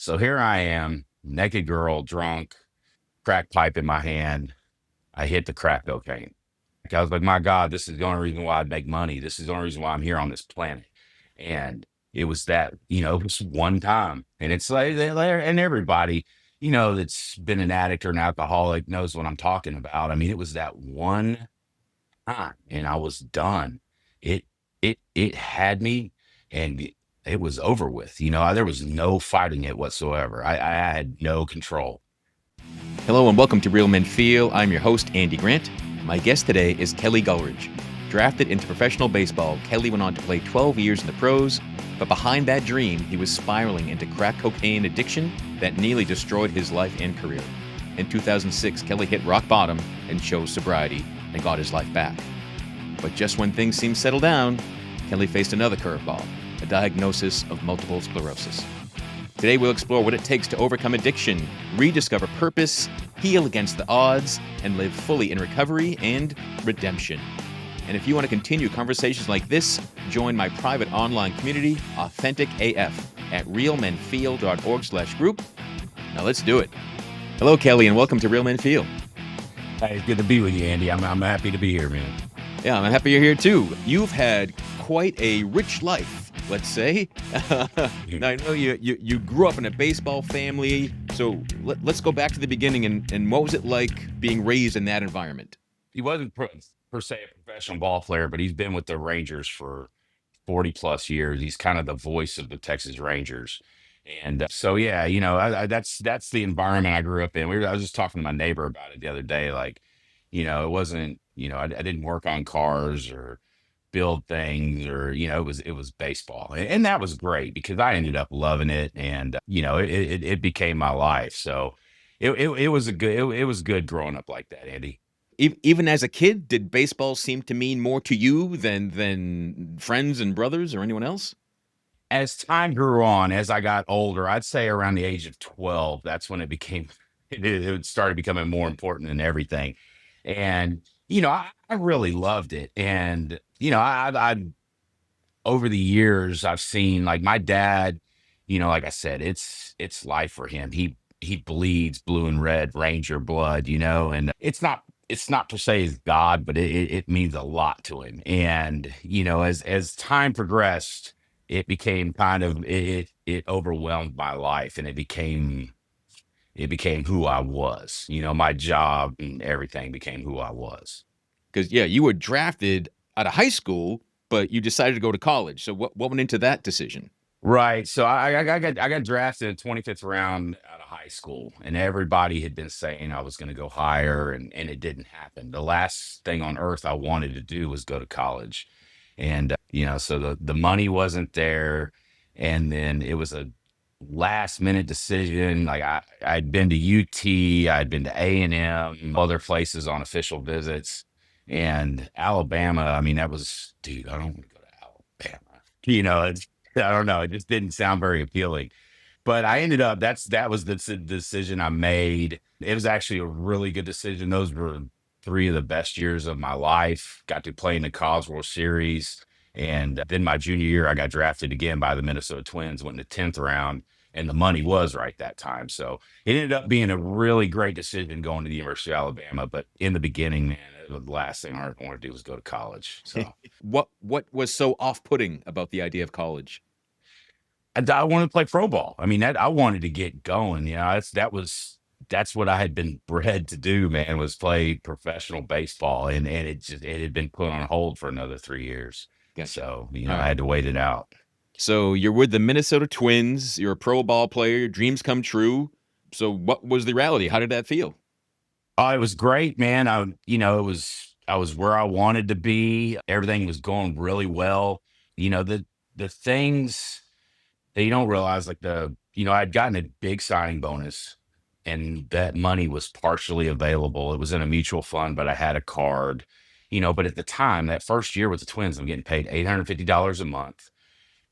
So here I am, naked girl, drunk, crack pipe in my hand. I hit the crack cocaine. I was like, my God, this is the only reason why I'd make money. This is the only reason why I'm here on this planet. And it was that, it was one time. And it's like, and everybody, that's been an addict or an alcoholic knows what I'm talking about. I mean, it was that one time and I was done. It, it had me and it was over with. There was no fighting it whatsoever. I had no control. Hello and welcome to Real Men Feel. I'm your host, Andy Grant. My guest today is Kelley Gulledge. Drafted into professional baseball, Kelley went on to play 12 years in the pros, but behind that dream, he was spiraling into crack cocaine addiction that nearly destroyed his life and career. In 2006, Kelley hit rock bottom and chose sobriety and got his life back. But just when things seemed settled down, Kelley faced another curveball, a diagnosis of multiple sclerosis. Today we'll explore what it takes to overcome addiction, rediscover purpose, heal against the odds, and live fully in recovery and redemption. And if you want to continue conversations like this, join my private online community, Authentic AF, at realmenfeel.org/group. Now let's do it. Hello, Kelley, and welcome to Real Men Feel. Hey, it's good to be with you, Andy. I'm happy to be here, man. Yeah, I'm happy you're here too. You've had quite a rich life, let's say. Now, I know you grew up in a baseball family, so let's go back to the beginning and what was it like being raised in that environment? He wasn't per se a professional ball player, but he's been with the Rangers for 40 plus years. He's kind of the voice of the Texas Rangers. And so, yeah, that's the environment I grew up in. I was just talking to my neighbor about it the other day. Like, it wasn't, I didn't work on cars or build things or, it was baseball. And that was great because I ended up loving it. And, it became my life. So it was it was good growing up like that, Andy. Even as a kid, did baseball seem to mean more to you than friends and brothers or anyone else? As time grew on, as I got older, I'd say around the age of 12, that's when it became, it started becoming more important than everything. And, I really loved it. And, over the years, I've seen like my dad, like I said, it's life for him. He bleeds blue and red Ranger blood, and it's not per se his God, but it means a lot to him. And, as time progressed, it became kind of it overwhelmed my life and it became who I was. My job and everything became who I was. Because, yeah, you were drafted out of high school, but you decided to go to college. So what went into that decision? Right. So I got drafted in 25th round out of high school, and everybody had been saying I was going to go higher, and it didn't happen. The last thing on earth I wanted to do was go to college, and so the money wasn't there, and then it was a last minute decision. Like I'd been to UT, I'd been to A&M, other places on official visits, and Alabama. I mean, that was, dude, I don't want to go to Alabama. It's I don't know. It just didn't sound very appealing. But I ended up, that was the decision I made. It was actually a really good decision. Those were three of the best years of my life. Got to play in the College World Series. And then my junior year, I got drafted again by the Minnesota Twins, went in the 10th round, and the money was right that time. So it ended up being a really great decision going to the University of Alabama. But in the beginning, man, the last thing I wanted to do was go to college. So What was so off-putting about the idea of college? I wanted to play pro ball. I mean, I wanted to get going. That's what I had been bred to do, man, was play professional baseball. And it had been put on hold for another 3 years. Gotcha. So, All I right. had to wait it out. So you're with the Minnesota Twins. You're a pro ball player. Your dreams come true. So what was the reality? How did that feel? Oh, it was great, man. I was where I wanted to be. Everything was going really well. The things that you don't realize, like I'd gotten a big signing bonus and that money was partially available. It was in a mutual fund, but I had a card, but at the time, that first year with the Twins, I'm getting paid $850 a month.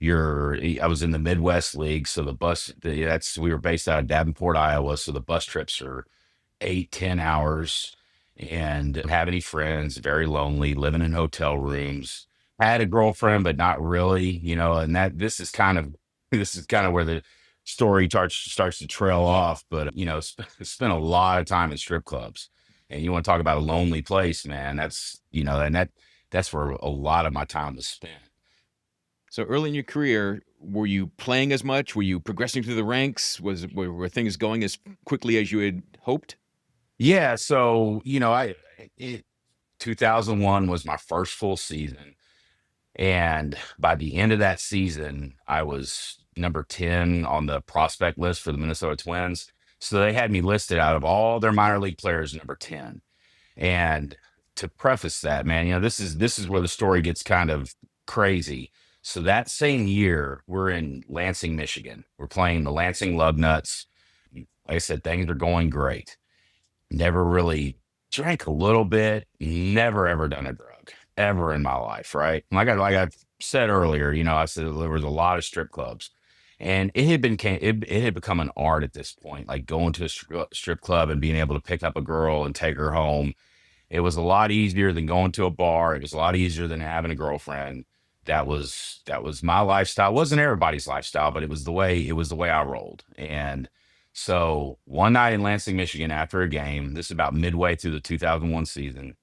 I was in the Midwest League. So we were based out of Davenport, Iowa. So the bus trips are 8, 10 hours and didn't have any friends, very lonely, living in hotel rooms. Had a girlfriend, but not really, and this is kind of where story starts to trail off. But spent a lot of time in strip clubs, and you want to talk about a lonely place, man. That's where a lot of my time was spent. So early in your career, were you playing as much? Were you progressing through the ranks? Were things going as quickly as you had hoped? Yeah, so it, 2001 was my first full season. And by the end of that season, I was number 10 on the prospect list for the Minnesota Twins. So they had me listed out of all their minor league players, number 10. And to preface that, man, this is where the story gets kind of crazy. So that same year, we're in Lansing, Michigan. We're playing the Lansing Lugnuts. Like I said, things are going great. Never really drank a little bit, never ever done a drug ever in my life, right? Like I said earlier, I said there was a lot of strip clubs. And it had become an art at this point, like going to a strip club and being able to pick up a girl and take her home. It was a lot easier than going to a bar. It was a lot easier than having a girlfriend. That was my lifestyle. It wasn't everybody's lifestyle, but it was the way I rolled. And so one night in Lansing, Michigan, after a game, this is about midway through the 2001 season,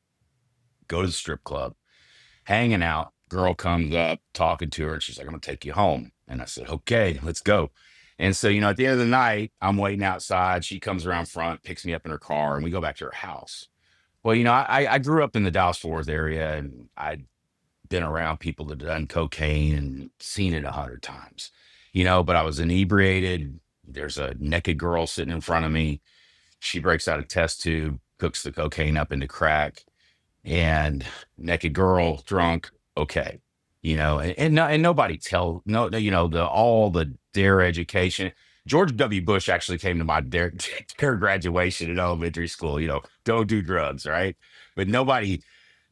go to the strip club, hanging out. Girl comes up, talking to her, and she's like, "I'm gonna take you home." And I said, "Okay, let's go." And so, at the end of the night, I'm waiting outside. She comes around front, picks me up in her car, and we go back to her house. Well, I grew up in the Dallas Fort Worth area, and I'd been around people that had done cocaine and seen it 100 times, but I was inebriated. There's a naked girl sitting in front of me. She breaks out a test tube, cooks the cocaine up into crack, and naked girl, drunk, okay, and nobody tell no, no, the all the dare education. George W. Bush actually came to my dare graduation in elementary school. Don't do drugs, right? But nobody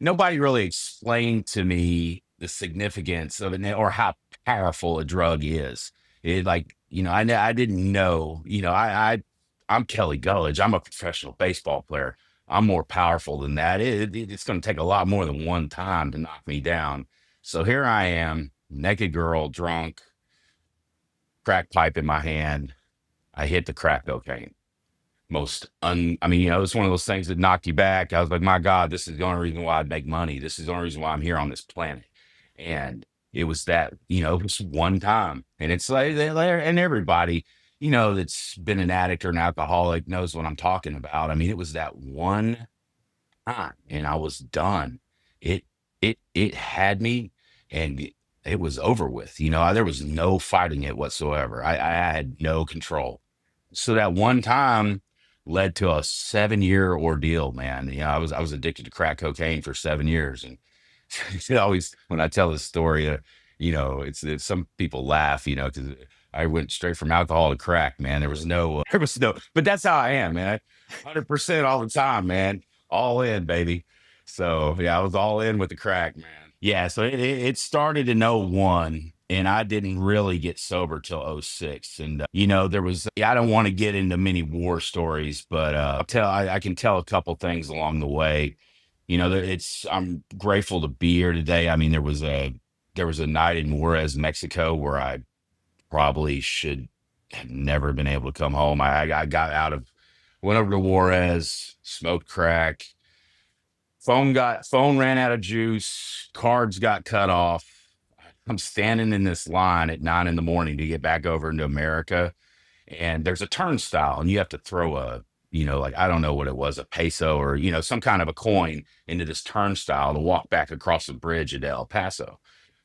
really explained to me the significance of it or how powerful a drug is. It like I didn't know. I'm Kelley Gulledge. I'm a professional baseball player. I'm more powerful than that. It's going to take a lot more than one time to knock me down. So here I am, naked girl, drunk, crack pipe in my hand. I hit the crack cocaine. It's one of those things that knocked you back. I was like, my God, this is the only reason why I make money. This is the only reason why I'm here on this planet. And it was that, it was one time. And it's like, and everybody, that's been an addict or an alcoholic knows what I'm talking about. I mean, it was that one time and I was done. It it had me and it was over with. There was no fighting it whatsoever. I had no control. So that one time led to a 7-year ordeal, man. I was addicted to crack cocaine for 7 years. And it always when I tell this story, it's some people laugh, because I went straight from alcohol to crack, man. There was no, but that's how I am, man. 100% all the time, man. All in, baby. So yeah, I was all in with the crack, man. Yeah, so it started in '01, and I didn't really get sober till '06. And there was I don't want to get into many war stories, but I can tell a couple things along the way. I'm grateful to be here today. I mean, there was a night in Juarez, Mexico, where I probably should have never been able to come home. I got went over to Juarez, smoked crack. Phone ran out of juice. Cards got cut off. I'm standing in this line at 9 in the morning to get back over into America, and there's a turnstile, and you have to throw like I don't know what it was, a peso or some kind of a coin into this turnstile to walk back across the bridge at El Paso.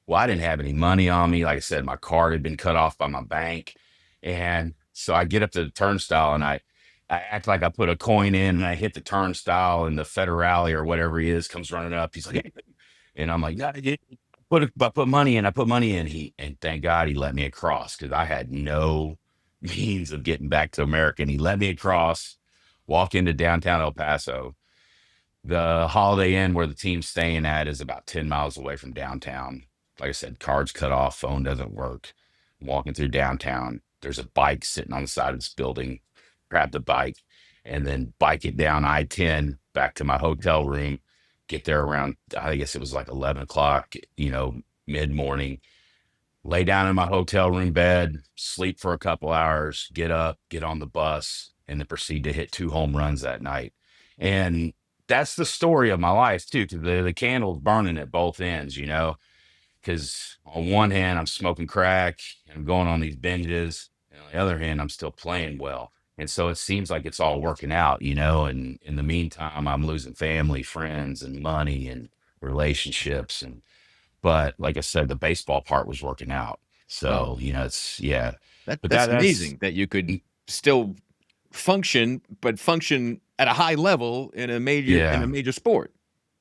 Well, I didn't have any money on me. Like I said, my card had been cut off by my bank. And so I get up to the turnstile and I act like I put a coin in and I hit the turnstile and the federale or whatever he is comes running up. He's like, "Hey," and I'm like, "No, I put money in. I put money in." And thank God he let me across because I had no means of getting back to America. And he let me across, walk into downtown El Paso. The Holiday Inn where the team's staying at is about 10 miles away from downtown. Like I said, cards cut off, phone doesn't work. Walking through downtown, there's a bike sitting on the side of this building. Grab the bike and then bike it down I-10 back to my hotel room. Get there around, I guess it was like 11 o'clock, mid morning. lay down in my hotel room bed, sleep for a couple hours, get up, get on the bus, and then proceed to hit 2 home runs that night. And that's the story of my life too, because the candle's burning at both ends, because on one hand, I'm smoking crack and I'm going on these binges. And on the other hand, I'm still playing well. And so it seems like it's all working out, and in the meantime, I'm losing family, friends, and money and relationships. But like I said, the baseball part was working out. Wow. So, it's, yeah, but That's that's amazing that you could still function, but function at a high level in a yeah. major sport.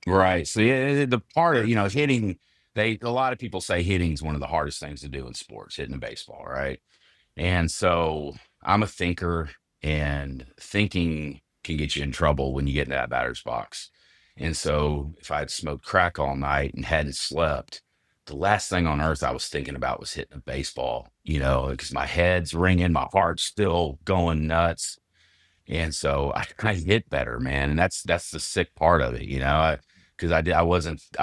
Right. So yeah, the part of, hitting, a lot of people say hitting is one of the hardest things to do in sports, hitting a baseball, right? And so I'm a thinker, and thinking can get you in trouble when you get in that batter's box. And so if I'd smoked crack all night and hadn't slept, the last thing on earth I was thinking about was hitting a baseball, because my head's ringing, my heart's still going nuts. And so I hit better, man. And that's the sick part of it, because I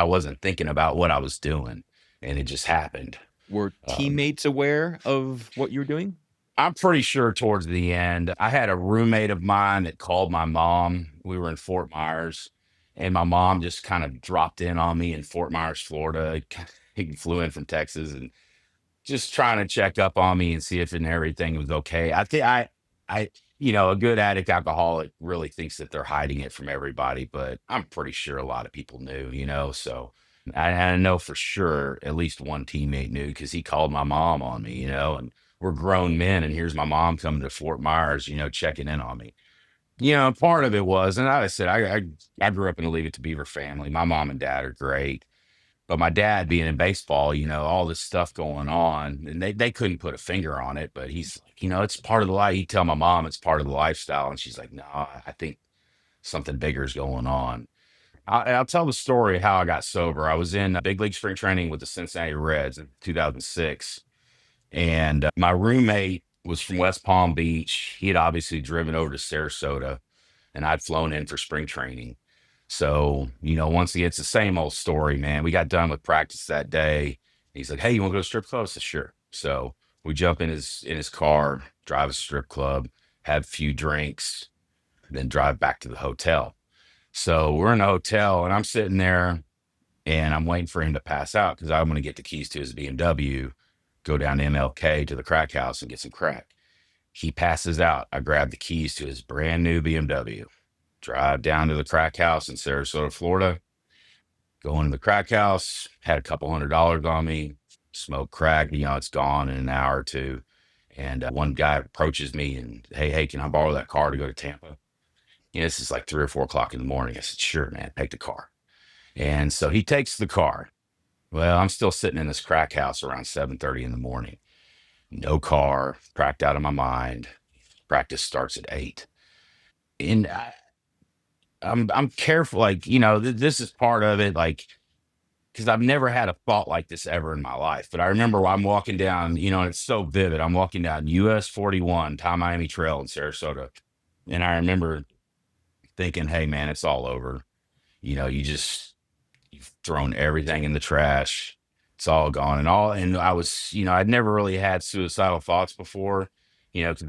wasn't thinking about what I was doing, and it just happened. Were Um, teammates aware of what you were doing? I'm pretty sure towards the end, I had a roommate of mine that called my mom. We were in Fort Myers, and my mom just kind of dropped in on me in Fort Myers, Florida. He flew in from Texas, and just trying to check up on me and see if and everything was okay. I think a good addict alcoholic really thinks that they're hiding it from everybody, but I'm pretty sure a lot of people knew, so I know for sure at least one teammate knew, because he called my mom on me, and we're grown men, and here's my mom coming to Fort Myers, checking in on me. Part of it was, and like I said, I grew up in a Leave It to Beaver family. My mom and dad are great. But my dad being in baseball, all this stuff going on, and they couldn't put a finger on it. But he's like, it's part of the life. He'd tell my mom it's part of the lifestyle. And she's like, no, I think something bigger is going on. I'll tell the story of how I got sober. I was in big league spring training with the Cincinnati Reds in 2006. And my roommate was from West Palm Beach. He had obviously driven over to Sarasota, and I'd flown in for spring training. So, once again, it's the same old story, man. We got done with practice that day. He's like, "Hey, you want to go to strip club?" I said, "Sure." So we jump in his car, drive a strip club, have a few drinks, then drive back to the hotel. So we're in a hotel, and I'm sitting there, and I'm waiting for him to pass out because I'm going to get the keys to his BMW, go down to MLK to the crack house and get some crack. He passes out. I grab the keys to his brand new BMW, drive down to the crack house in Sarasota, Florida, go into the crack house, had a couple $100 on me, smoke crack, it's gone in an hour or two. And one guy approaches me and, hey, can I borrow that car to go to Tampa? This is like 3 or 4 o'clock in the morning. I said, sure, man, take the car. And so he takes the car. Well, I'm still sitting in this crack house around 7:30 in the morning. No car, cracked out of my mind. Practice starts at 8. And I'm careful, like, this is part of it, like, because I've never had a thought like this ever in my life. But I remember I'm walking down, and it's so vivid. I'm walking down US 41, Tom Miami Trail in Sarasota. And I remember thinking, hey, man, it's all over. You've thrown everything in the trash. It's all gone. And I was, I'd never really had suicidal thoughts before, because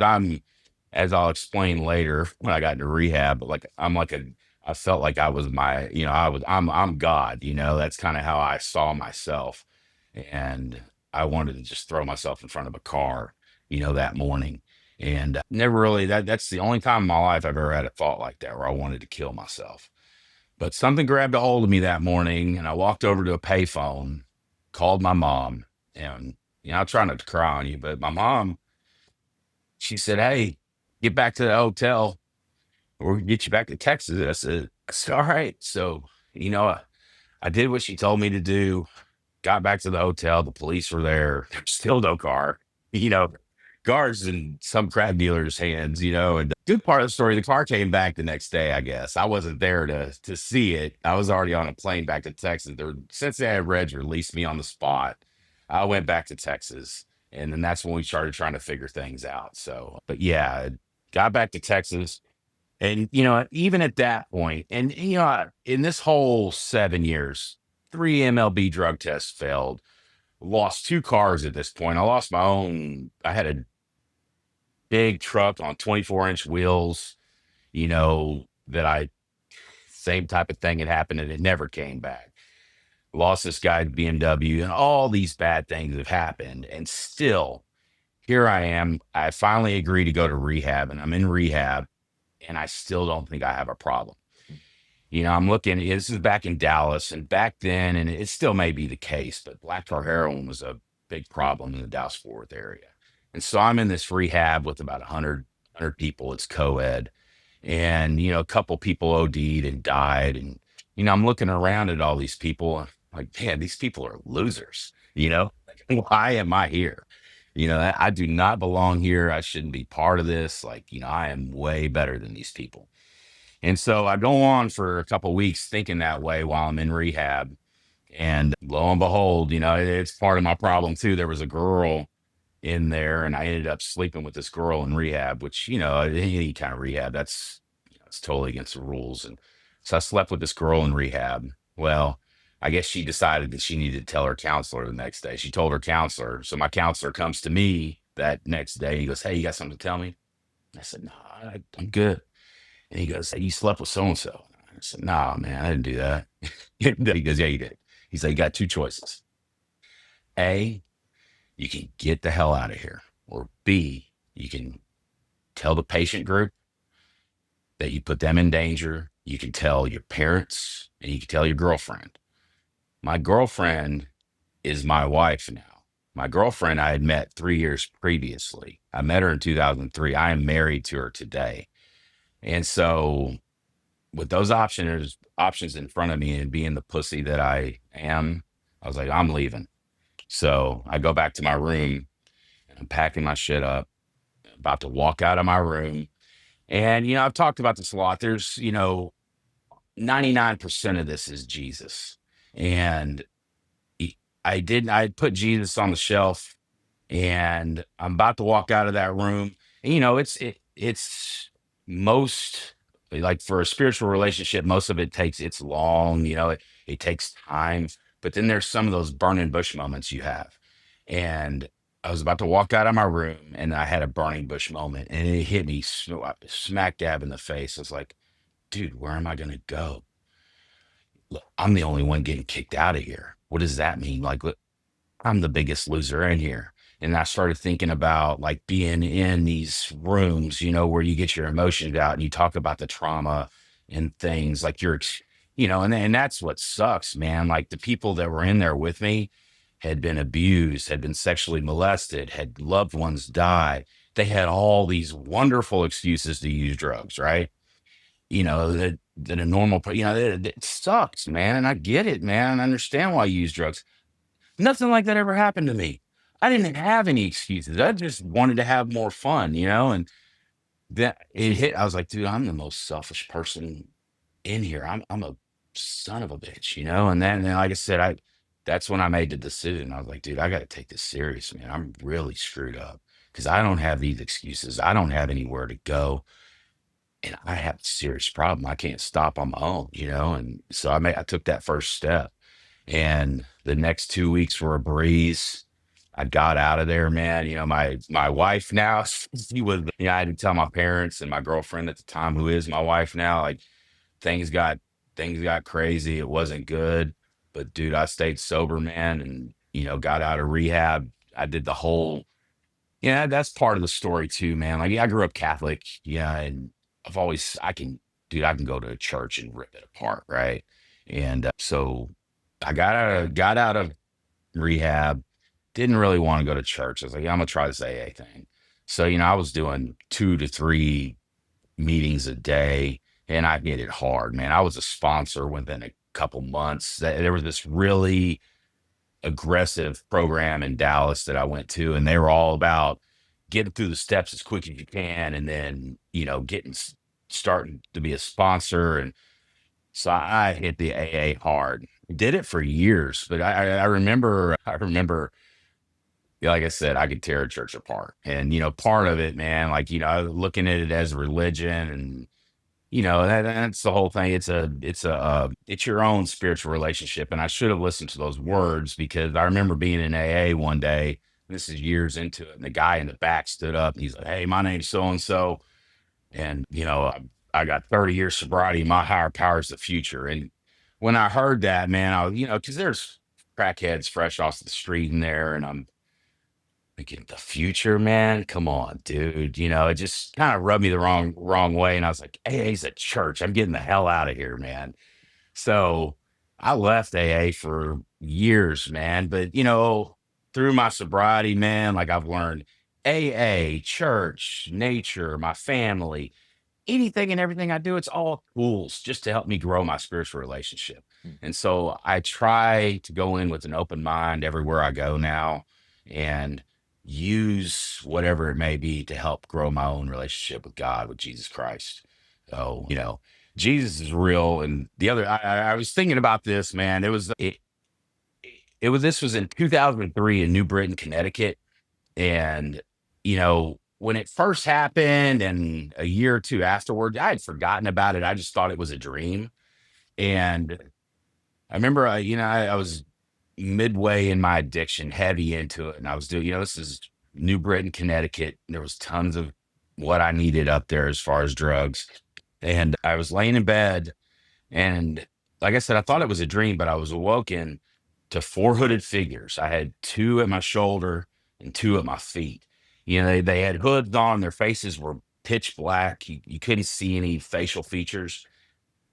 as I'll explain later when I got into rehab, but I felt like I was I'm God, that's kind of how I saw myself. And I wanted to just throw myself in front of a car, that morning. And never really, that's the only time in my life I've ever had a thought like that where I wanted to kill myself. But something grabbed a hold of me that morning, and I walked over to a payphone, called my mom, and I'll try not to cry on you, but my mom, she said, "Hey, get back to the hotel, or we can get you back to Texas." I said, "All right." So, I did what she told me to do. Got back to the hotel. The police were there. There's still no car. You know, Cars in some crab dealer's hands. And good part of the story, the car came back the next day. I guess I wasn't there to see it. I was already on a plane back to Texas. Cincinnati Reds released me on the spot. I went back to Texas, and then that's when we started trying to figure things out. So, but yeah, got back to Texas. And, even at that point, and, in this whole 7 years, 3 MLB drug tests failed, lost 2 cars at this point. I lost my own. I had a big truck on 24-inch wheels, that I same type of thing had happened and it never came back. Lost this guy to BMW and all these bad things have happened. And still, here I am. I finally agreed to go to rehab and I'm in rehab and I still don't think I have a problem. I'm looking, this is back in Dallas and back then, and it still may be the case, but black tar heroin was a big problem in the Dallas Fort Worth area. And so I'm in this rehab with about 100 people. It's co-ed. And, a couple people OD'd and died. And, I'm looking around at all these people like, man, these people are losers. Like, why am I here? I do not belong here. I shouldn't be part of this. Like, I am way better than these people. And so I go on for a couple weeks thinking that way while I'm in rehab. And lo and behold, it's part of my problem too. There was a girl in there and I ended up sleeping with this girl in rehab, which, any kind of rehab, that's, it's totally against the rules. And so I slept with this girl in rehab. Well, I guess she decided that she needed to tell her counselor the next day. She told her counselor. So my counselor comes to me that next day. He goes, "Hey, you got something to tell me?" I said, "No, I'm good." And he goes, "Hey, you slept with so and so." I said, "Nah, man, I didn't do that." He goes, "Yeah, you did." He's like, "You got two choices. A, you can get the hell out of here. Or B, you can tell the patient group that you put them in danger. You can tell your parents and you can tell your girlfriend." My girlfriend is my wife now. My girlfriend I had met 3 years previously. I met her in 2003. I am married to her today. And so with those options in front of me and being the pussy that I am, I was like, I'm leaving. So I go back to my room and I'm packing my shit up, about to walk out of my room. And, I've talked about this a lot. There's, 99% of this is Jesus. And I put Jesus on the shelf and I'm about to walk out of that room. And, it's most like for a spiritual relationship, most of it's long, it takes time. But then there's some of those burning bush moments you have. And I was about to walk out of my room and I had a burning bush moment and it hit me smack dab in the face. I was like, dude, where am I going to go? Look, I'm the only one getting kicked out of here. What does that mean? Like, look, I'm the biggest loser in here. And I started thinking about like being in these rooms, where you get your emotions out and you talk about the trauma and things like and that's what sucks, man. Like the people that were in there with me had been abused, had been sexually molested, had loved ones die. They had all these wonderful excuses to use drugs, right? That a normal, it sucks, man. And I get it, man. I understand why you use drugs. Nothing like that ever happened to me. I didn't have any excuses. I just wanted to have more fun, and that it hit. I was like, dude, I'm the most selfish person in here. I'm a son of a bitch, And then like I said, that's when I made the decision. I was like, dude, I got to take this serious, man. I'm really screwed up because I don't have these excuses. I don't have anywhere to go. And I have a serious problem. I can't stop on my own, And so I took that first step. And the next 2 weeks were a breeze. I got out of there, man. My wife now, she was, I had to tell my parents and my girlfriend at the time, who is my wife now, like things got things got crazy. It wasn't good. But dude, I stayed sober, man, and got out of rehab. I did the whole, yeah, that's part of the story too, man. Like, yeah, I grew up Catholic, yeah, and I can go to a church and rip it apart, right? And so I got out of rehab. Didn't really want to go to church. I was like, yeah, I'm gonna try this AA thing. So I was doing 2 to 3 meetings a day, and I hit it hard, man. I was a sponsor within a couple months. There was this really aggressive program in Dallas that I went to, and they were all about getting through the steps as quick as you can, and then starting to be a sponsor. And so I hit the AA hard. Did it for years, but I remember. I remember. Yeah, like I said, I could tear a church apart, and part of it, man, like looking at it as religion, that's the whole thing. It's your own spiritual relationship. And I should have listened to those words, because I remember being in AA one day. This is years into it. And the guy in the back stood up and he's like, "Hey, my name's so and so. And, I got 30 years sobriety. My higher power is the future." And when I heard that, man, because there's crackheads fresh off the street in there. And I'm thinking, the future, man, come on, dude. It just kind of rubbed me the wrong way. And I was like, AA's a church. I'm getting the hell out of here, man. So I left AA for years, man. But through my sobriety, man, like I've learned AA, church, nature, my family, anything and everything I do, it's all tools just to help me grow my spiritual relationship. Mm. And so I try to go in with an open mind everywhere I go now, and use whatever it may be to help grow my own relationship with God, with Jesus Christ. So, Jesus is real. And I was thinking about this, man. This was in 2003 in New Britain, Connecticut. And, when it first happened and a year or two afterward, I had forgotten about it. I just thought it was a dream. And I remember, I was midway in my addiction, heavy into it. And I was doing, this is New Britain, Connecticut. And there was tons of what I needed up there as far as drugs. And I was laying in bed, and like I said, I thought it was a dream, but I was awoken to four hooded figures. I had two at my shoulder and two at my feet. They had hoods on, their faces were pitch black. You couldn't see any facial features.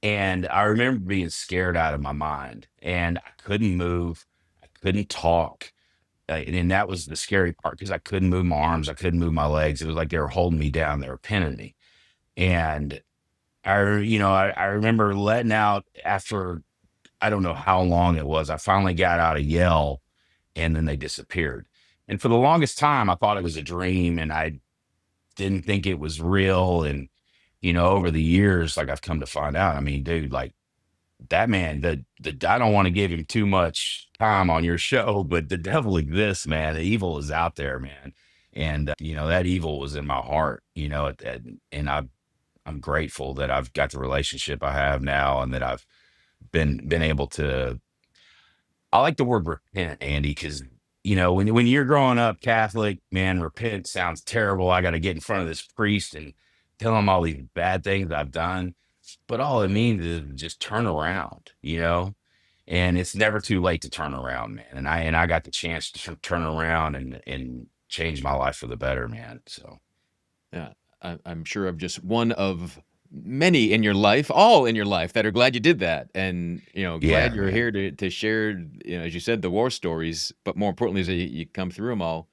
And I remember being scared out of my mind, and I couldn't move. I couldn't talk. And that was the scary part, because I couldn't move my arms. I couldn't move my legs. It was like they were holding me down. They were pinning me. And I remember letting out after, I don't know how long it was. I finally got out a yell, and then they disappeared. And for the longest time, I thought it was a dream, and I didn't think it was real. And, over the years, like I've come to find out, I mean, dude, like that man, I don't want to give him too much time on your show, but the devil exists, man. The evil is out there, man. And, that evil was in my heart, and I'm grateful that I've got the relationship I have now, and that I've been able to. I like the word repent, Andy, because when you're growing up Catholic, man, repent sounds terrible. I got to get in front of this priest and tell him all these bad things I've done, but all it means is just turn around, and it's never too late to turn around, man. And I got the chance to turn around and change my life for the better, man. So Yeah, I'm sure of just one of many in your life, all in your life, that are glad you did that, and glad yeah, you're man. here to share, as you said, the war stories, but more importantly, is that you come through them all.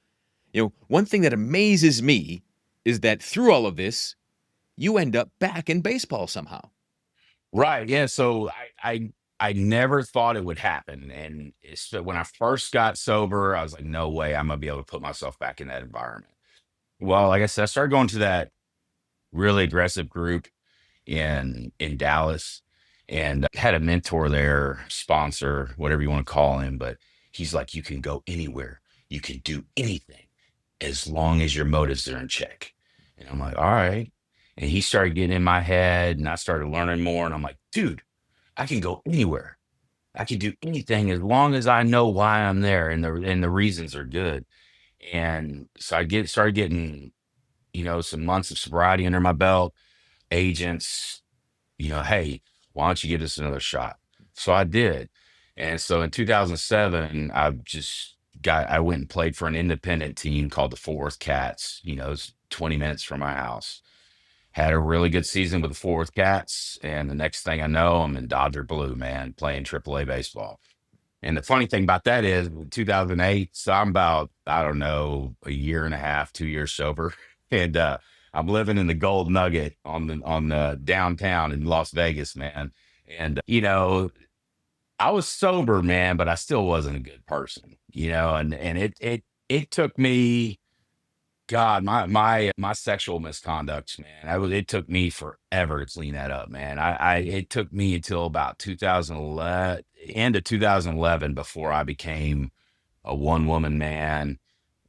One thing that amazes me is that through all of this, you end up back in baseball somehow. Right. Yeah. So I never thought it would happen. And when I first got sober, I was like, no way I'm gonna be able to put myself back in that environment. Well, like I said, I started going to that really aggressive group in Dallas, and had a mentor there, sponsor, whatever you want to call him, but he's like, you can go anywhere, you can do anything as long as your motives are in check. And I'm like, all right. And he started getting in my head, and I started learning more. And I'm like, dude, I can go anywhere. I can do anything as long as I know why I'm there, and the reasons are good. And so started getting, some months of sobriety under my belt, agents, hey, why don't you give this another shot? So I did. And so in 2007, I went and played for an independent team called the Fort Worth Cats. It's 20 minutes from my house. Had a really good season with the Fort Worth Cats. And the next thing I know, I'm in Dodger Blue, man, playing AAA baseball. And the funny thing about that is, in 2008, so I'm about, I don't know, a year and a half, 2 years sober. And I'm living in the Gold Nugget on the downtown in Las Vegas, man. And I was sober, man, but I still wasn't a good person, and it took me, God, my sexual misconducts, man. It took me forever to clean that up, man. It took me until about 2011, end of 2011, before I became a one woman man.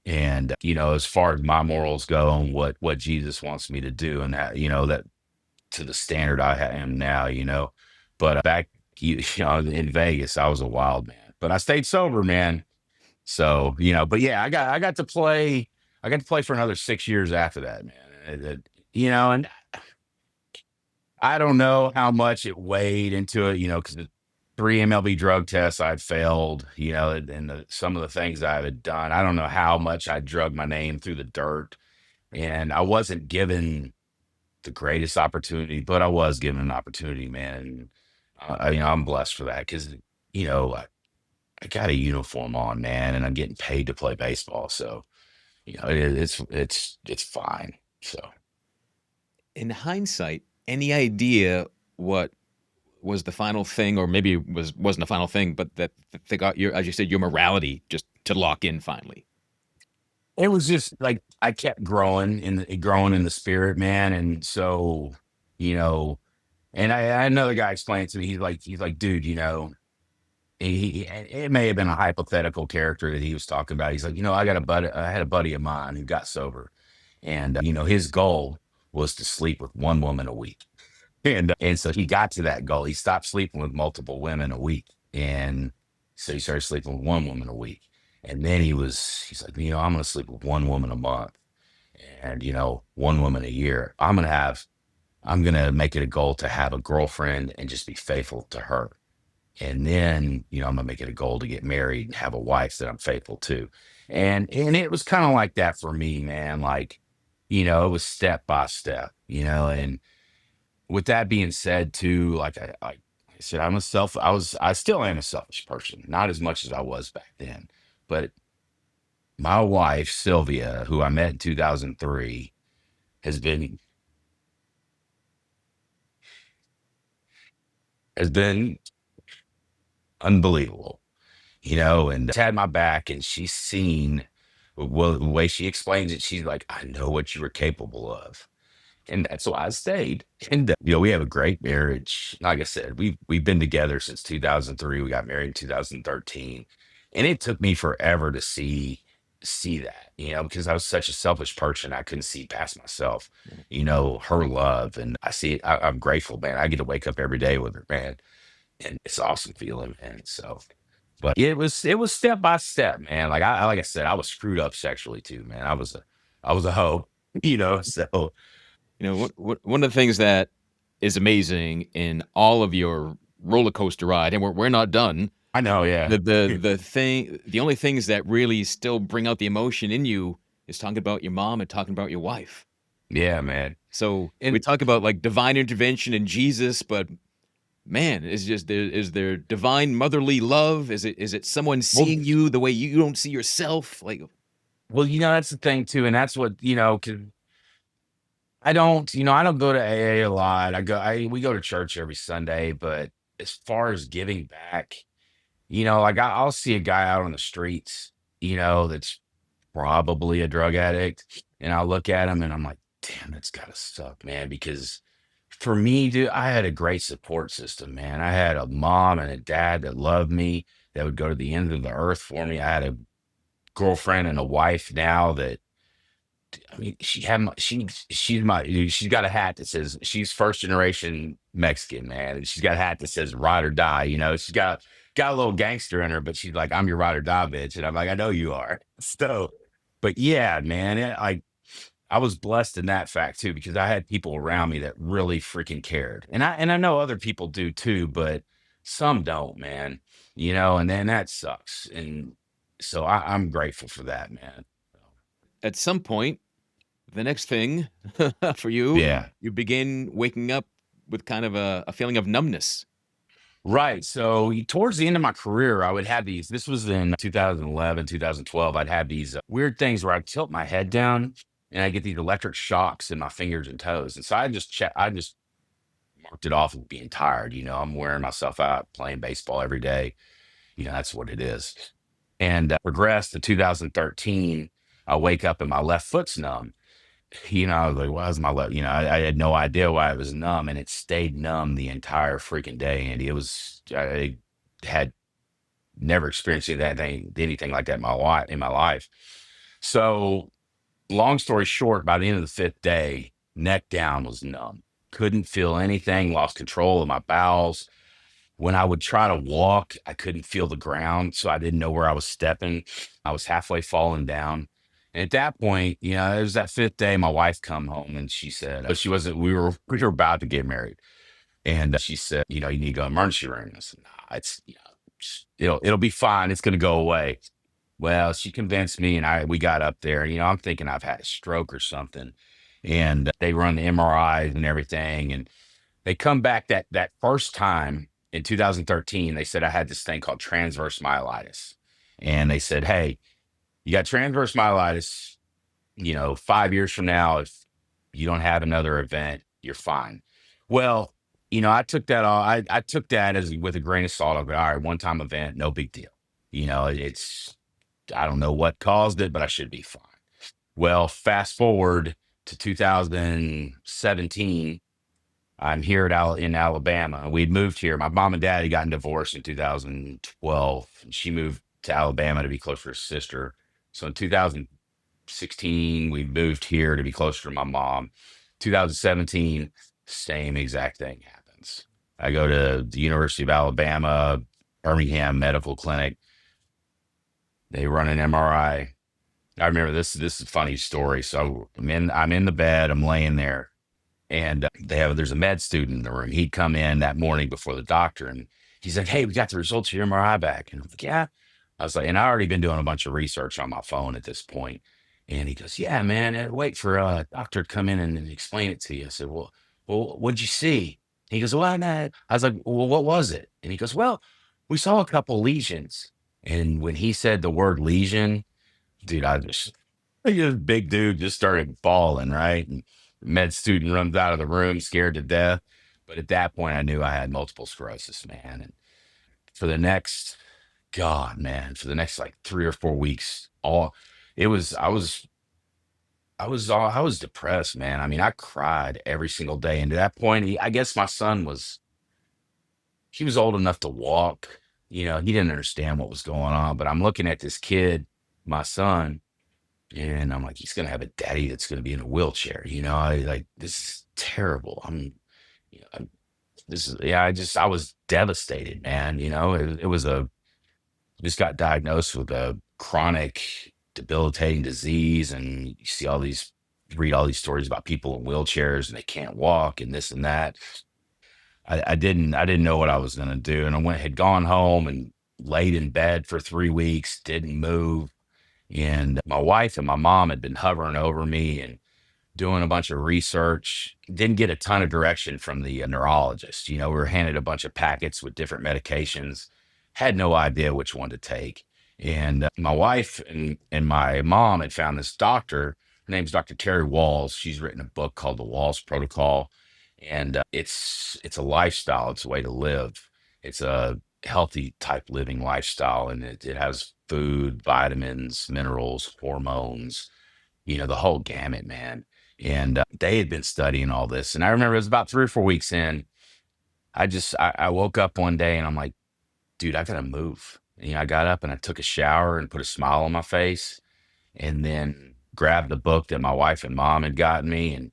And as far as my morals go, and what Jesus wants me to do, and that to the standard I am now, But back, in Vegas, I was a wild man, but I stayed sober, man. So, but yeah, I got to play for another 6 years after that, man. And I don't know how much it weighed into it, because the three MLB drug tests I'd failed, and some of the things I had done. I don't know how much I drug my name through the dirt, and I wasn't given the greatest opportunity, but I was given an opportunity, man. And, I'm blessed for that because, I got a uniform on, man, and I'm getting paid to play baseball. So, it's fine. So, In hindsight, any idea what was the final thing, or maybe it wasn't the final thing, but that they got your, as you said, your morality just to lock in finally? it was just like I kept growing in the spirit, man. And so, you know, and I had another guy explain to me, he's like, dude, it may have been a hypothetical character that he was talking about. He's like, I had a buddy of mine who got sober, and his goal was to sleep with one woman a week. And so he got to that goal. He stopped sleeping with multiple women a week. And so he started sleeping with one woman a week. And then he's like, I'm going to sleep with one woman a month and, one woman a year. I'm going to make it a goal to have a girlfriend and just be faithful to her. And then, I'm going to make it a goal to get married and have a wife that I'm faithful to. And it was kind of like that for me, man. Like, it was step by step, and with that being said too, like I said, I still am a selfish person, not as much as I was back then. But my wife, Sylvia, who I met in 2003, has been has been unbelievable, and had my back, and she's seen, well, the way she explains it, she's like, I know what you were capable of. And that's why I stayed. And we have a great marriage. Like I said, we've been together since 2003. We got married in 2013, and it took me forever to see that, because I was such a selfish person. I couldn't see past myself, her love, and I see it. I'm grateful, man. I get to wake up every day with her, man, and it's awesome feeling, man. So, but it was step by step, man. Like I said, I was screwed up sexually too, man. I was a hoe, so. One of the things that is amazing in all of your roller coaster ride, and we're not done. I know, yeah. The only things that really still bring out the emotion in you is talking about your mom and talking about your wife. Yeah, man. So we And talk about like divine intervention and Jesus, but man, is there divine motherly love? Is it someone well, seeing you the way you don't see yourself? Like, well, that's the thing too, and that's what, 'cause I don't go to AA a lot. We go to church every Sunday, but as far as giving back, like I'll see a guy out on the streets, that's probably a drug addict, and I'll look at him and I'm like, damn, that's gotta suck, man, because for me, dude, I had a great support system, man. I had a mom and a dad that loved me, that would go to the end of the earth for me. I had a girlfriend and a wife now that, I mean, she's got a hat that says she's first generation Mexican, man. And she's got a hat that says ride or die. She's got a little gangster in her, but she's like, I'm your ride or die bitch. And I'm like, I know you are. So, but yeah, man, I was blessed in that fact too, because I had people around me that really freaking cared. And I know other people do too, but some don't, man. And then that sucks. And so I'm grateful for that, man. at some point, the next thing for you, Yeah. you begin waking up with kind of a feeling of numbness. Right. So towards the end of my career, I would have this was in 2011, 2012. I'd have these weird things where I'd tilt my head down and I get these electric shocks in my fingers and toes. And so I just marked it off as being tired. I'm wearing myself out playing baseball every day. That's what it is. And progressed to 2013. I wake up and my left foot's numb. I was like, why is my left? I had no idea why it was numb, and it stayed numb the entire freaking day. And I had never experienced anything like that in my life. So, long story short, by the end of the fifth day, neck down was numb couldn't feel anything, lost control of my bowels. When I would try to walk, I couldn't feel the ground, so I didn't know where I was stepping. I was halfway falling down. And at that point, it was that fifth day, my wife come home and she said, she wasn't, we were about to get married. And she said, you need to go to the emergency room. I said, nah, it'll be fine. It's going to go away. Well, she convinced me and we got up there. I'm thinking I've had a stroke or something. And they run the MRIs and everything. And they come back that first time in 2013. They said I had this thing called transverse myelitis, and they said, "Hey, you got transverse myelitis. 5 years from now, if you don't have another event, you're fine." Well, I took that all. I took that as with a grain of salt. Of all right, one time event, no big deal. It's I don't know what caused it, but I should be fine. Well, fast forward to 2017. I'm here in Alabama. We'd moved here. My mom and dad had gotten divorced in 2012. And she moved to Alabama to be closer to her sister. So in 2016, we moved here to be closer to my mom. 2017, same exact thing happens. I go to the University of Alabama, Birmingham Medical Clinic. They run an MRI. I remember this is a funny story. So I'm in the bed, I'm laying there, and there's a med student in the room. He'd come in that morning before the doctor, and he's like, "Hey, we got the results of your MRI back." And I'm like, "Yeah." I was like, and I already been doing a bunch of research on my phone at this point. And he goes, "Yeah, man, wait for a doctor to come in and explain it to you." I said, "Well, what'd you see?" He goes, "Well, nah." I was like, "Well, what was it?" And he goes, "Well, we saw a couple lesions." And when he said the word lesion, dude, this big dude just started bawling, right? And the med student runs out of the room, scared to death. But at that point, I knew I had multiple sclerosis, man. And for the next, God, man, for the next like 3 or 4 weeks, it was, I was depressed, man. I mean, I cried every single day. And to that point, I guess my son he was old enough to walk. He didn't understand what was going on. But I'm looking at this kid, my son, and I'm like, he's gonna have a daddy that's gonna be in a wheelchair. I like this is terrible. This is yeah. I was devastated, man. It was just got diagnosed with a chronic debilitating disease, and read all these stories about people in wheelchairs and they can't walk and this and that. I didn't know what I was gonna do, and had gone home and laid in bed for 3 weeks, didn't move. And my wife and my mom had been hovering over me and doing a bunch of research. Didn't get a ton of direction from the neurologist. We were handed a bunch of packets with different medications, had no idea which one to take. And my wife and my mom had found this doctor. Her name's Dr. Terry Walls. She's written a book called The Walls Protocol. And it's a lifestyle, it's a way to live. It's a healthy type living lifestyle, and it has food, vitamins, minerals, hormones, the whole gamut, man. And they had been studying all this, and I remember it was about 3 or 4 weeks in. I woke up one day and I'm like, dude, I gotta move. I got up and I took a shower and put a smile on my face, and then grabbed the book that my wife and mom had gotten me, and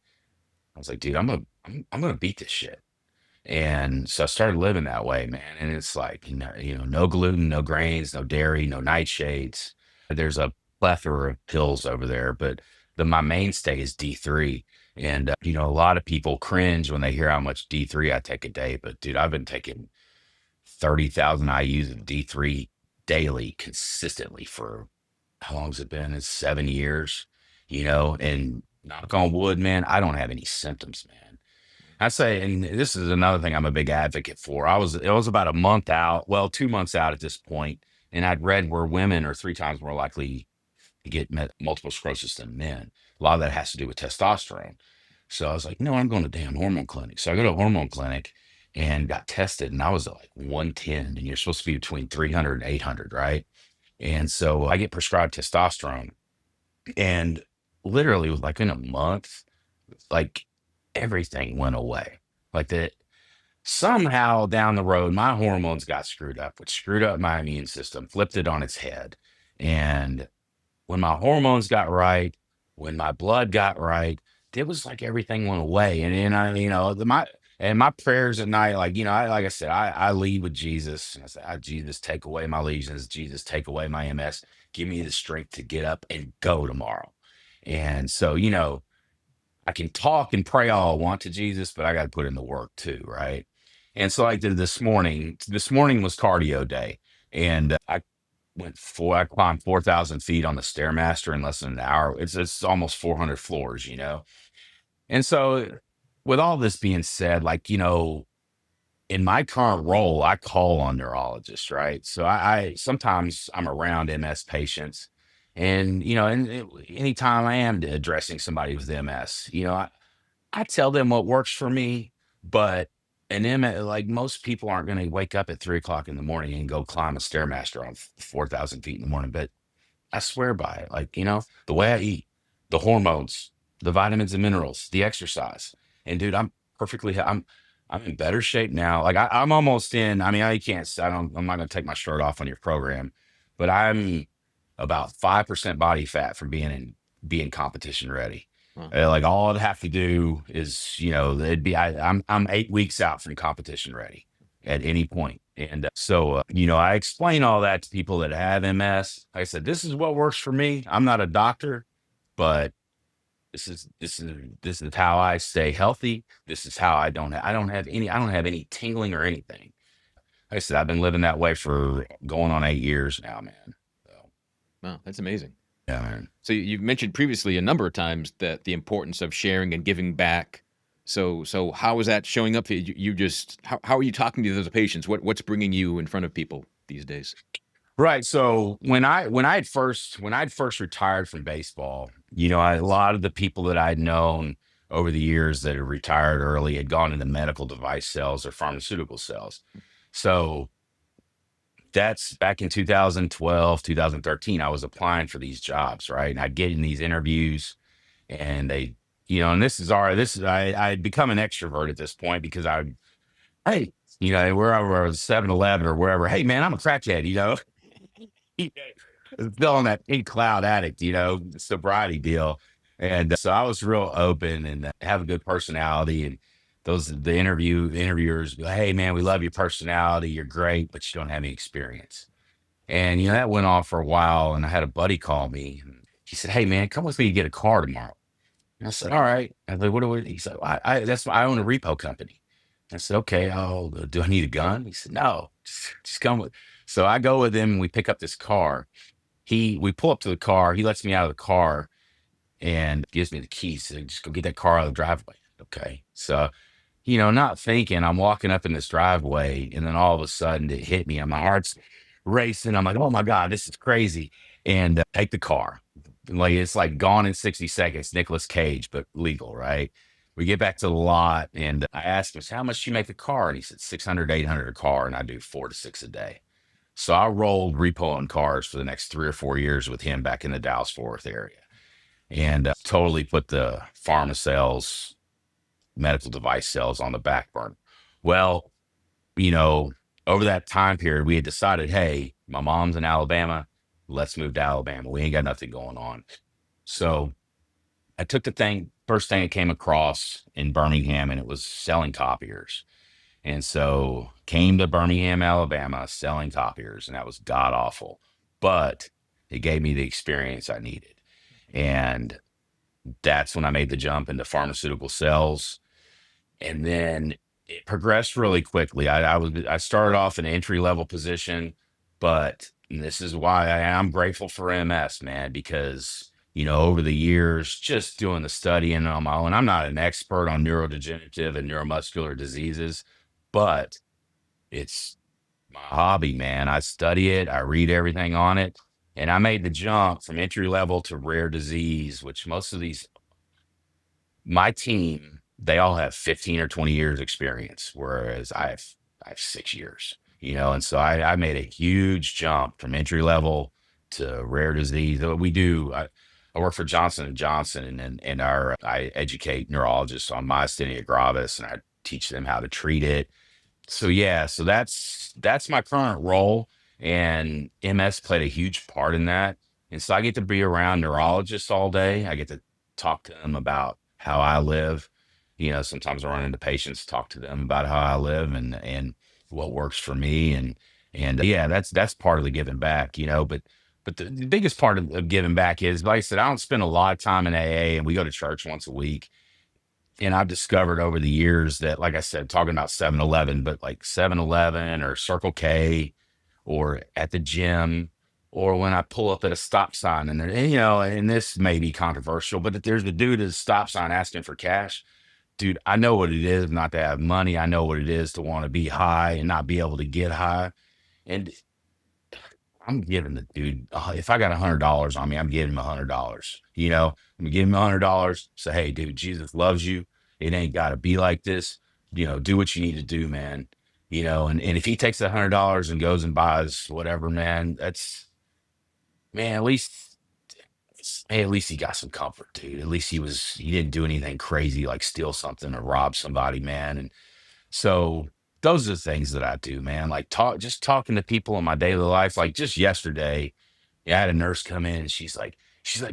I was like, dude, I'm gonna beat this shit. And so I started living that way, man. And it's like, no gluten, no grains, no dairy, no nightshades. There's a plethora of pills over there, but my mainstay is D3. And, a lot of people cringe when they hear how much D3 I take a day. But dude, I've been taking 30,000 IUs of D3 daily consistently for how long has it been? It's 7 years, and knock on wood, man, I don't have any symptoms, man. I say, and this is another thing I'm a big advocate for. It was about a month out, well, 2 months out at this point, and I'd read where women are 3 times more likely to get multiple sclerosis than men. A lot of that has to do with testosterone. So I was like, no, I'm going to damn hormone clinic. So I go to a hormone clinic and got tested, and I was at like 110, and you're supposed to be between 300 and 800, right? And so I get prescribed testosterone, and literally like in a month, like everything went away. Like that somehow down the road, my hormones got screwed up, which screwed up my immune system, flipped it on its head. And when my hormones got right, when my blood got right, it was like everything went away. And I, my prayers at night, like, like I said, I lead with Jesus. And I say, Jesus, take away my lesions. Jesus, take away my MS. Give me the strength to get up and go tomorrow. And so, I can talk and pray all I want to Jesus, but I got to put in the work too, right? And so I did this morning was cardio day. And I climbed 4,000 feet on the Stairmaster in less than an hour. It's almost 400 floors. And so, with all this being said, like, in my current role, I call on neurologists, right? So I sometimes I'm around MS patients, and anytime I am addressing somebody with MS, I tell them what works for me, but like most people aren't going to wake up at 3 o'clock in the morning and go climb a stairmaster on 4,000 feet in the morning. But I swear by it. Like, the way I eat, the hormones, the vitamins and minerals, the exercise. And dude, I'm in better shape now. Like I'm almost in, I mean, I can't, I don't, I'm not going to take my shirt off on your program, but I'm about 5% body fat from being competition ready. Huh. Like all I'd have to do is, I'm 8 weeks out from competition ready at any point. And so, I explain all that to people that have MS. Like I said, this is what works for me. I'm not a doctor, but this is how I stay healthy. This is how I don't have any tingling or anything. Like I said, I've been living that way for going on 8 years now, man. So, Wow, that's amazing. yeah, man. So you've mentioned previously a number of times that the importance of sharing and giving back. So how is that showing up for you? You just how are you talking to those patients? What's bringing you in front of people these days? Right. So when I'd first retired from baseball, a lot of the people that I'd known over the years that had retired early had gone into medical device sales or pharmaceutical sales. So that's back in 2012, 2013. I was applying for these jobs, right? And I'd get in these interviews, and and I'd become an extrovert at this point because hey, wherever I was 7-Eleven or wherever, hey man, I'm a crackhead, still on that pink cloud addict, sobriety deal. And so I was real open and have a good personality. And the interviewers go, hey man, we love your personality. You're great, but you don't have any experience. And that went on for a while. And I had a buddy call me. And he said, hey man, come with me to get a car tomorrow. And I said, all right. I said, what do we? He said, I own a repo company. I said, okay. Oh, do I need a gun? He said, no, just come with. So I go with him and we pick up this car. We pull up to the car. He lets me out of the car and gives me the keys. So just go get that car out of the driveway. Okay. So, not thinking, I'm walking up in this driveway, and then all of a sudden it hit me and my heart's racing. I'm like, oh my God, this is crazy. And take the car. Like it's like Gone in 60 Seconds, Nicolas Cage, but legal, right? We get back to the lot, and I asked him, how much do you make the car? And he said 600, 800 a car, and I do 4 to 6 a day. So I rolled repoing cars for the next 3 or 4 years with him back in the Dallas Fort Worth area, and totally put the pharma sales, medical device sales on the back burner. Well, you know, over that time period, we had decided, hey, my mom's in Alabama. Let's move to Alabama. We ain't got nothing going on. So I took first thing I came across in Birmingham, and it was selling copiers. And so came to Birmingham, Alabama, selling copiers, and that was god awful. But it gave me the experience I needed. And that's when I made the jump into pharmaceutical sales. And then it progressed really quickly. I started off in an entry level position, but this is why I am grateful for MS, man, because over the years, just doing the studying on my own, I'm not an expert on neurodegenerative and neuromuscular diseases, but it's my hobby, man. I study it, I read everything on it, and I made the jump from entry level to rare disease, which most of these my team, they all have 15 or 20 years experience, whereas I have 6 years, and so I made a huge jump from entry level to rare disease. I work for Johnson and Johnson, and I educate neurologists on myasthenia gravis, and I teach them how to treat it. So yeah, so that's my current role, and MS played a huge part in that. And so I get to be around neurologists all day. I get to talk to them about how I live. Sometimes I run into patients, talk to them about how I live and what works for me, and yeah, that's part of the giving back. But the biggest part of giving back is, like I said, I don't spend a lot of time in AA, and we go to church once a week. And I've discovered over the years that, like I said, talking about 7-Eleven, but like 7-Eleven or Circle K or at the gym or when I pull up at a stop sign and and this may be controversial, but if there's a dude at a stop sign asking for cash, dude, I know what it is not to have money. I know what it is to want to be high and not be able to get high. And I'm giving the dude, if I got $100 on me, I'm giving him $100. I'm gonna give him $100. Say, hey, dude, Jesus loves you. It ain't got to be like this. Do what you need to do, man. And if he takes $100 and goes and buys whatever, man, that's man. At least he got some comfort, dude. At least he didn't do anything crazy like steal something or rob somebody, man. And so those are the things that I do, man. Like just talking to people in my daily life. Like just yesterday, yeah, I had a nurse come in and she's like,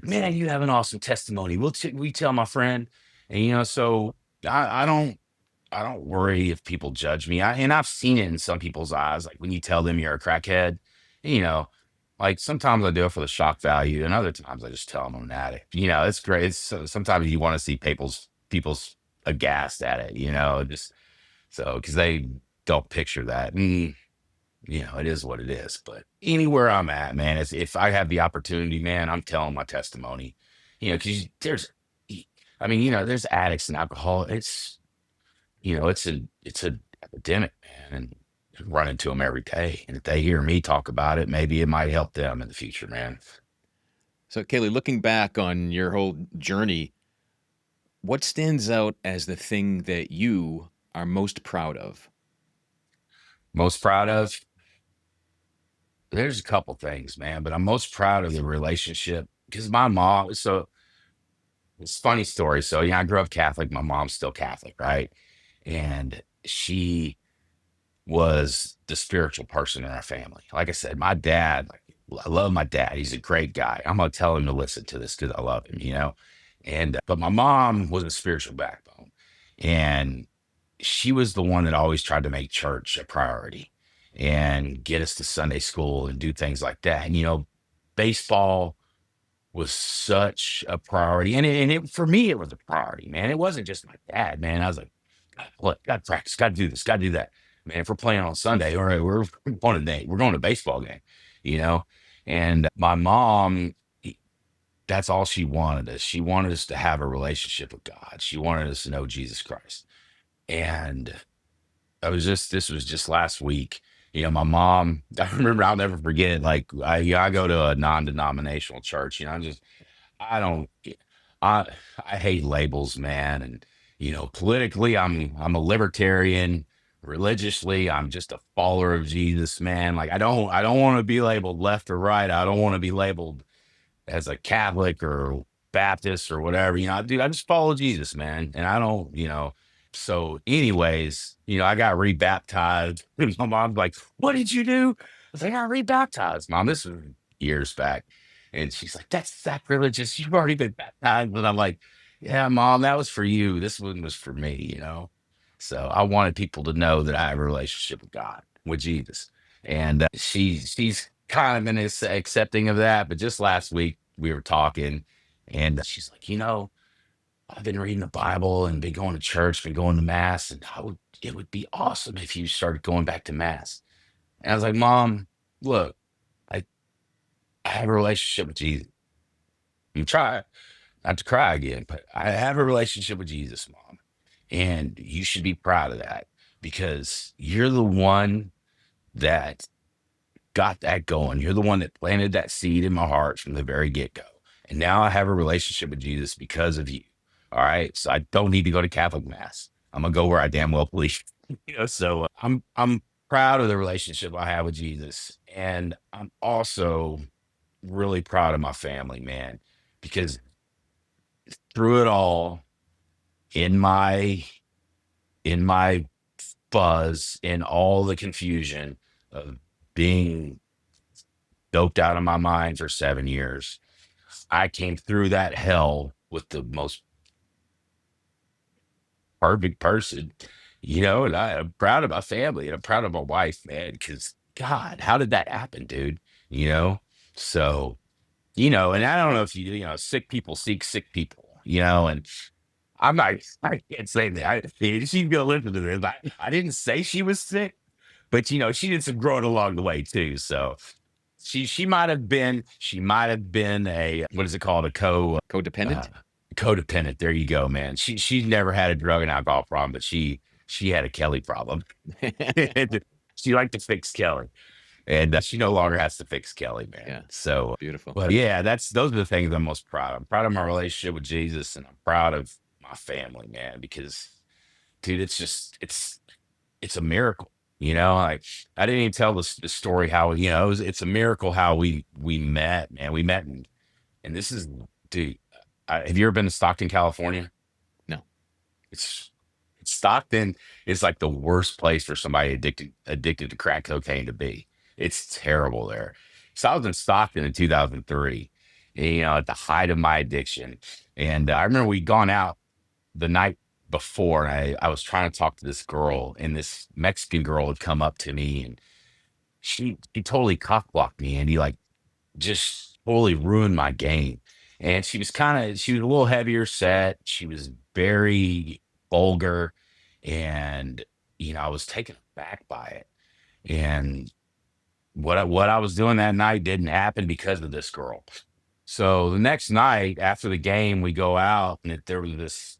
man, you have an awesome testimony. We tell my friend, and so I don't worry if people judge me. And I've seen it in some people's eyes, like when you tell them you're a crackhead, you know, like sometimes I do it for the shock value, and other times I just tell them I'm an addict. It's great. Sometimes you want to see people's aghast at it, just so because they don't picture that. And it is what it is. But anywhere I'm at, man, is if I have the opportunity, man, I'm telling my testimony. Because I mean, there's addicts and alcohol. It's a epidemic, man, and run into them every day. And if they hear me talk about it, maybe it might help them in the future, man. So, Kaylee, looking back on your whole journey, what stands out as the thing that you are most proud of? Most proud of, there's a couple things, man, but I'm most proud of the relationship because my mom. So it's a funny story. So I grew up Catholic. My mom's still Catholic, right? And she was the spiritual person in our family. Like I said, my dad, like, I love my dad. He's a great guy. I'm gonna tell him to listen to this because I love him. And but my mom was a spiritual backbone, and she was the one that always tried to make church a priority and get us to Sunday school and do things like that. And baseball was such a priority. And for me, it was a priority, man. It wasn't just my dad, man. I was like, God, look, got to practice, got to do this, got to do that. Man, if we're playing on Sunday, all right, we're going to day, we're going to a baseball game, you know? And my mom, that's all she wanted us. She wanted us to have a relationship with God. She wanted us to know Jesus Christ. And this was just last week. My mom, I remember, I'll never forget, like, I go to a non denominational church, I don't I I hate labels, man. And politically I'm a libertarian. Religiously, I'm just a follower of Jesus, man. Like I don't want to be labeled left or right. I don't want to be labeled as a Catholic or Baptist or whatever. Dude, I just follow Jesus, man. And I don't. So, anyways, I got rebaptized. My mom's like, "What did you do?" I was like, "I got rebaptized, Mom." This was years back. And she's like, "That's sacrilegious. You've already been baptized." And I'm like, "Yeah, Mom, that was for you. This one was for me." So I wanted people to know that I have a relationship with God, with Jesus. And she's kind of been accepting of that. But just last week we were talking, and she's like, I've been reading the Bible and been going to church, been going to mass, and it would be awesome if you started going back to mass. And I was like, Mom, look, I, I have a relationship with Jesus. You try not to cry again, but I have a relationship with Jesus, Mom. And you should be proud of that because you're the one that got that going. You're the one that planted that seed in my heart from the very get go. And now I have a relationship with Jesus because of you. All right. So I don't need to go to Catholic mass. I'm gonna go where I damn well please. So I'm proud of the relationship I have with Jesus. And I'm also really proud of my family, man, because through it all, in my fuzz, in all the confusion of being doped out of my mind for 7 years, I came through that hell with the most perfect person, and I'm proud of my family and I'm proud of my wife, man, because God, how did that happen, dude? You know? So, and I don't know if sick people seek sick people, and I can't say that. She's gonna listen to this. I didn't say she was sick, but she did some growing along the way too. So she might have been a, what is it called, a uh, Codependent? codependent. There you go, man. She's never had a drug and alcohol problem, but she had a Kelly problem. And she liked to fix Kelly, and she no longer has to fix Kelly, man. Yeah, So, beautiful. but yeah, those are the things I'm most proud of. I'm proud of my relationship with Jesus, and I'm proud of my family, man, because dude, it's a miracle. Like, I didn't even tell the story how, it's a miracle how we met, man. We met, and this is, dude, have you ever been to Stockton, California? No. It's Stockton is like the worst place for somebody addicted to crack cocaine to be. It's terrible there. So I was in Stockton in 2003, at the height of my addiction. And I remember we'd gone out the night before, and I was trying to talk to this girl, and this Mexican girl had come up to me, and she totally cock blocked me, and he like just totally ruined my game. And she was a little heavier set. She was very vulgar, and I was taken aback by it. And what I was doing that night didn't happen because of this girl. So the next night after the game, we go out, and there was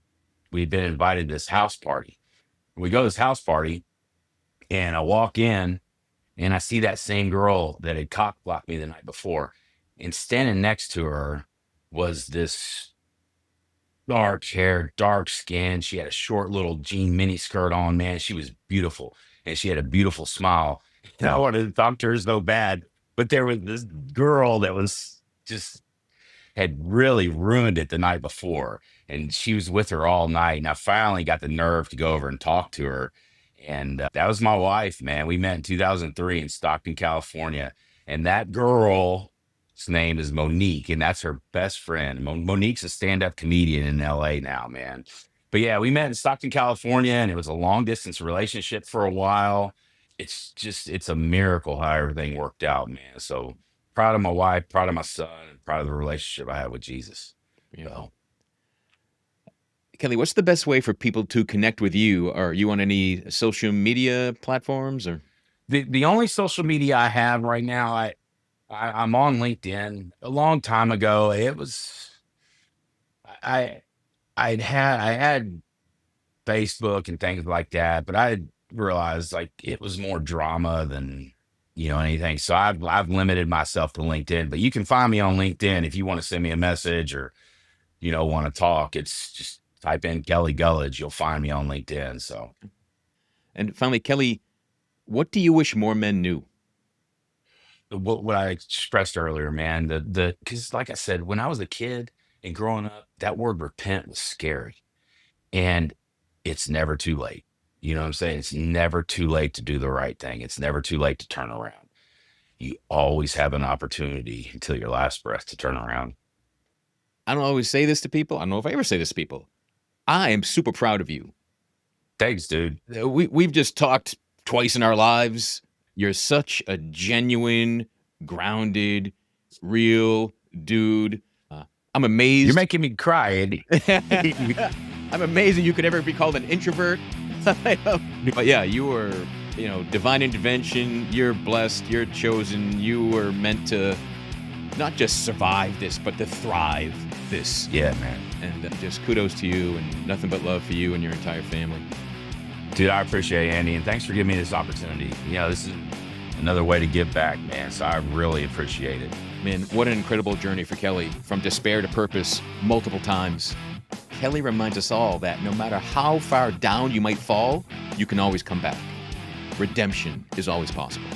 we'd been invited to this house party. We go to this house party, and I walk in, and I see that same girl that had cock blocked me the night before. And standing next to her was this dark hair, dark skin. She had a short little jean mini skirt on, man. She was beautiful. And she had a beautiful smile. And I wanted to talk to her so bad. But there was this girl that was just had really ruined it the night before. And she was with her all night. And I finally got the nerve to go over and talk to her. And that was my wife, man. We met in 2003 in Stockton, California. And that girl's name is Monique, and that's her best friend. Monique's a stand-up comedian in LA now, man. But yeah, we met in Stockton, California, and it was a long distance relationship for a while. It's a miracle how everything worked out, man. So proud of my wife, proud of my son, and proud of the relationship I have with Jesus. Beautiful. So Kelley, what's the best way for people to connect with you? Are you on any social media platforms or? the only social media I have right now, I'm on LinkedIn. A long time ago, it was I I had Facebook and things like that, but I realized like it was more drama than anything. So I've limited myself to LinkedIn. But you can find me on LinkedIn if you want to send me a message or want to talk. It's just type in Kelley Gulledge. You'll find me on LinkedIn. So And finally, Kelley, what do you wish more men knew? what I expressed earlier, man, the because like I said, when I was a kid and growing up, that word repent was scary. And it's never too late. You know what I'm saying? It's never too late to do the right thing. It's never too late to turn around. You always have an opportunity until your last breath to turn around. I don't always say this to people. I don't know if I ever say this to people. I am super proud of you. Thanks, dude. We've just talked twice in our lives. You're such a genuine, grounded, real dude. I'm You're amazed. making me cry, Andy. I'm amazed that you could ever be called an introvert. But yeah, you were, divine intervention. You're blessed. You're chosen. You were meant to not just survive this, but to thrive this. Yeah, man. And just kudos to you, and nothing but love for you and your entire family. Dude, I appreciate it, Andy, and thanks for giving me this opportunity. This is another way to give back, man. So I really appreciate it. Man, what an incredible journey for Kelley, from despair to purpose multiple times. Kelley reminds us all that no matter how far down you might fall, you can always come back. Redemption is always possible.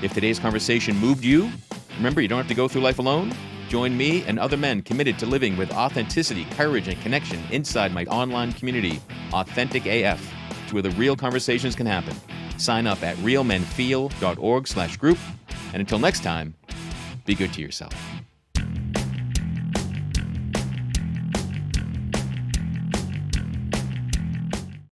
If today's conversation moved you, remember, you don't have to go through life alone. Join me and other men committed to living with authenticity, courage, and connection inside my online community, Authentic AF, to where the real conversations can happen. Sign up at realmenfeel.org/group. And until next time, be good to yourself.